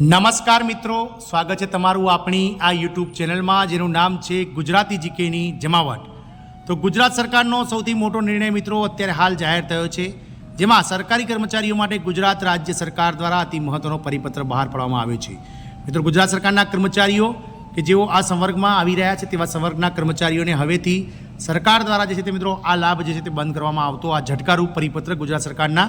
નમસ્કાર મિત્રો, સ્વાગત છે તમારું આપણી આ યુટ્યુબ ચેનલમાં જેનું નામ છે ગુજરાતી જીકેની જમાવટ। તો ગુજરાત સરકારનો સૌથી મોટો નિર્ણય મિત્રો અત્યારે હાલ જાહેર થયો છે, જેમાં સરકારી કર્મચારીઓ માટે ગુજરાત રાજ્ય સરકાર દ્વારા અતિ મહત્વનો પરિપત્ર બહાર પાડવામાં આવ્યો છે। મિત્રો ગુજરાત સરકારના કર્મચારીઓ કે જેઓ આ સંવર્ગમાં આવી રહ્યા છે તેવા સંવર્ગના કર્મચારીઓને હવેથી સરકાર દ્વારા જે છે તે મિત્રો આ લાભ જે છે તે બંધ કરવામાં આવતો આ ઝટકારૂપ પરિપત્ર ગુજરાત સરકારના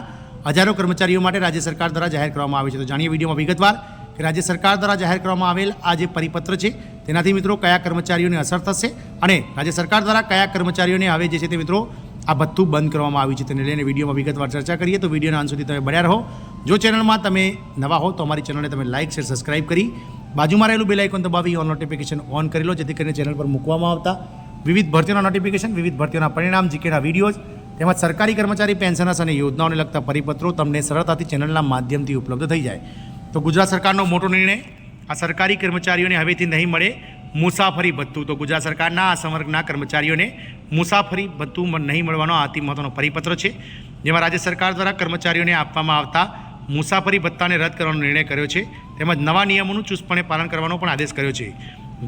હજારો કર્મચારીઓ માટે રાજ્ય સરકાર દ્વારા જાહેર કરવામાં આવે છે। તો જાણીએ વિડીયોમાં વિગતવાર કે રાજ્ય સરકાર દ્વારા જાહેર કરવામાં આવેલ આ જે પરિપત્ર છે તેનાથી મિત્રો કયા કર્મચારીઓને અસર થશે અને રાજ્ય સરકાર દ્વારા કયા કર્મચારીઓને હવે જે છે તે મિત્રો આ ભથ્થું બંધ કરવામાં આવ્યું છે તેને લઈને વિડીયોમાં વિગતવાર ચર્ચા કરીએ। તો વિડીયોના અંત સુધી તમે બન્યા રહો। જો ચેનલમાં તમે નવા હો તો અમારી ચેનલને તમે લાઇક શેર સબસ્ક્રાઇબ કરી બાજુમાં રહેલું બેલ આઇકોન દબાવી ઓલ નોટિફિકેશન ઓન કરી લો, જેથી કરીને ચેનલ પર મૂકવામાં આવતા વિવિધ ભરતીઓના નોટિફિકેશન, વિવિધ ભરતીઓના પરિણામ, જીકેના વિડીયોઝ તેમજ સરકારી કર્મચારી પેન્શનર્સ અને યોજનાઓને લગતા પરિપત્રો તમને સરળતાથી ચેનલના માધ્યમથી ઉપલબ્ધ થઈ જાય। તો ગુજરાત સરકારનો મોટો નિર્ણય, આ સરકારી કર્મચારીઓને હવેથી નહીં મળે મુસાફરી ભથ્થું। તો ગુજરાત સરકારના આ સંવર્ગના કર્મચારીઓને મુસાફરી ભથ્થું નહીં મળવાનો અતિ મહત્વનો પરિપત્ર છે, જેમાં રાજ્ય સરકાર દ્વારા કર્મચારીઓને આપવામાં આવતા મુસાફરી ભથ્થાને રદ કરવાનો નિર્ણય કર્યો છે, તેમજ નવા નિયમોનું ચુસ્તપણે પાલન કરવાનો પણ આદેશ કર્યો છે।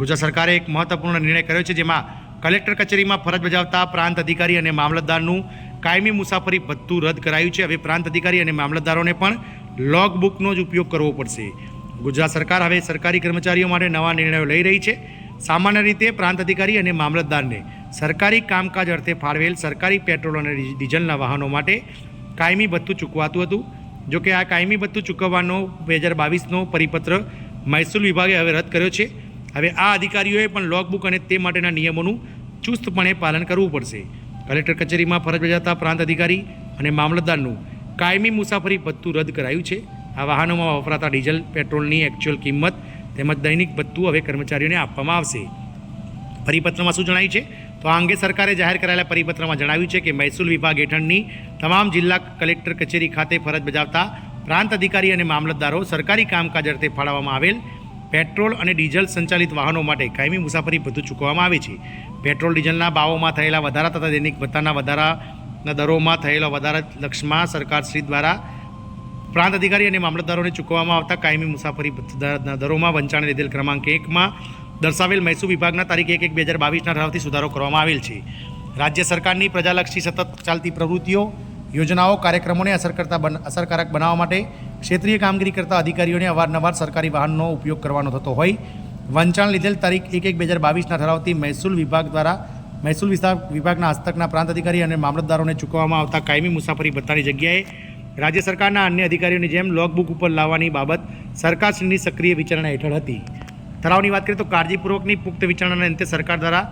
ગુજરાત સરકારે એક મહત્વપૂર્ણ નિર્ણય કર્યો છે, જેમાં કલેક્ટર કચેરીમાં ફરજ બજાવતા પ્રાંત અધિકારી અને મામલતદારનું કાયમી મુસાફરી ભથ્થું રદ કરાયું છે। હવે પ્રાંત અધિકારી અને મામલતદારોને પણ લોગ બુકનો જ ઉપયોગ કરવો પડશે। ગુજરાત સરકાર હવે સરકારી કર્મચારીઓ માટે નવા નિર્ણયો લઈ રહી છે। સામાન્ય રીતે પ્રાંત અધિકારી અને મામલતદારને સરકારી કામકાજ અર્થે ફાળવેલ સરકારી પેટ્રોલ અને ડીઝલના વાહનો માટે કાયમી ભથ્થું ચૂકવાતું હતું। જોકે આ કાયમી ભથ્થું ચૂકવવાનો 2022નો પરિપત્ર મહેસૂલ વિભાગે હવે રદ કર્યો છે। હવે આ અધિકારીઓએ પણ લોગ બુક અને તે માટેના નિયમોનું ચુસ્તપણે પાલન કરવું પડશે। કલેક્ટર કચેરીમાં ફરજ બજાવતા પ્રાંત અધિકારી અને મામલતદારનું કાયમી મુસાફરી ભથ્થું રદ કરાયું છે। આ વાહનોમાં વપરાતા ડીઝલ પેટ્રોલની એકચ્યુઅલ કિંમત તેમજ દૈનિક ભથ્થું હવે કર્મચારીઓને આપવામાં આવશે। પરિપત્રમાં શું જણાવ્યું છે તો આ અંગે સરકારે જાહેર કરાયેલા પરિપત્રમાં જણાવ્યું છે કે મહેસૂલ વિભાગ હેઠળની તમામ જિલ્લા કલેક્ટર કચેરી ખાતે ફરજ બજાવતા પ્રાંત અધિકારી અને મામલતદારો સરકારી કામકાજ અર્થે ફાળવવામાં આવેલ પેટ્રોલ અને ડીઝલ સંચાલિત વાહનો માટે કાયમી મુસાફરી ભથ્થું ચૂકવવામાં આવે છે। પેટ્રોલ ડીઝલના ભાવોમાં થયેલા વધારા તથા દૈનિક ભથ્થાના વધારાના દરોમાં થયેલા વધારા લક્ષમાં સરકારશ્રી દ્વારા પ્રાંત અધિકારી અને મામલતદારોને ચૂકવવામાં આવતા કાયમી મુસાફરી ભથ્થાના દરોમાં વંચાણે લીધેલ ક્રમાંક 1માં દર્શાવેલ મહેસૂલ વિભાગના તારીખ 1/1/2022ના ઠરાવથી સુધારો કરવામાં આવેલ છે। રાજ્ય સરકારની પ્રજાલક્ષી સતત ચાલતી પ્રવૃત્તિઓ, યોજનાઓ, કાર્યક્રમોને અસરકારક બનાવવા માટે ક્ષેત્રીય કામગીરી કરતા અધિકારીઓને અવારનવાર સરકારી વાહનનો ઉપયોગ કરવાનો થતો હોય વંચાણ લીધેલ તારીખ 1/1/2022ના ઠરાવથી મહેસૂલ વિભાગ દ્વારા મહેસૂલ વિભાગના હસ્તકના પ્રાંત અધિકારી અને મામલતદારોને ચૂકવવામાં આવતા કાયમી મુસાફરી ભથ્થાની જગ્યાએ રાજ્ય સરકારના અન્ય અધિકારીઓની જેમ લોગબુક ઉપર લાવવાની બાબત સરકારશ્રીની સક્રિય વિચારણા હેઠળ હતી। ઠરાવની વાત કરીએ તો કાળજીપૂર્વકની પુખ્ત વિચારણાના અંતે સરકાર દ્વારા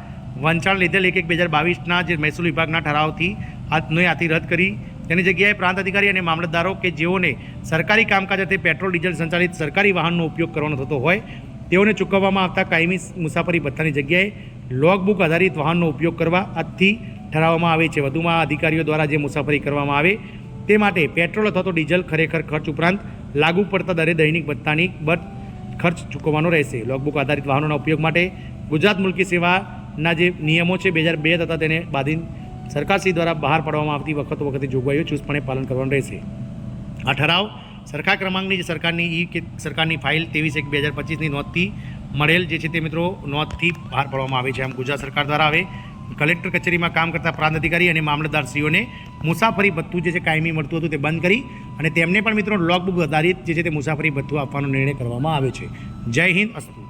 વંચાણ લીધેલ 1/1/2022ના જે મહેસૂલ વિભાગના ઠરાવથી આથી રદ કરી તેની જગ્યાએ પ્રાંત અધિકારી અને મામલતદારો કે જેઓને સરકારી કામકાજ અર્થે પેટ્રોલ ડીઝલ સંચાલિત સરકારી વાહનનો ઉપયોગ કરવાનો થતો હોય તેઓને ચૂકવવામાં આવતા કાયમી મુસાફરી ભથ્થાની જગ્યાએ લોગબુક આધારિત વાહનનો ઉપયોગ કરવા આજથી ઠરાવવામાં આવે છે। વધુમાં અધિકારીઓ દ્વારા જે મુસાફરી કરવામાં આવે તે માટે પેટ્રોલ અથવા તો ડીઝલ ખરેખર ખર્ચ ઉપરાંત લાગુ પડતા દરે દૈનિક ભથ્થાની ખર્ચ ચૂકવવાનો રહેશે। લોગબુક આધારિત વાહનોના ઉપયોગ માટે ગુજરાત મુલકી સેવાના જે નિયમો છે 2002 તથા તેને બાદીન સરકારશ્રી દ્વારા બહાર પાડવામાં આવતી વખતે જોગવાઈઓ ચુસ્તપણે પાલન કરવાનું રહેશે। આ ઠરાવ સરકાર ક્રમાંકની જે સરકારની ફાઇલ 23/1/2025ની નોંધથી મળેલ જે છે તે મિત્રો નોંધથી બહાર પાડવામાં આવે છે। આમ ગુજરાત સરકાર દ્વારા હવે કલેક્ટર કચેરીમાં કામ કરતા પ્રાંત અધિકારી અને મામલતદારશ્રીઓને મુસાફરી ભથ્થું જે છે કાયમી મળતું હતું તે બંધ કરી અને તેમને પણ મિત્રો લોગબુક આધારિત જે છે તે મુસાફરી ભથ્થું આપવાનો નિર્ણય કરવામાં આવ્યો છે। જય હિન્દ, અસ્તુ।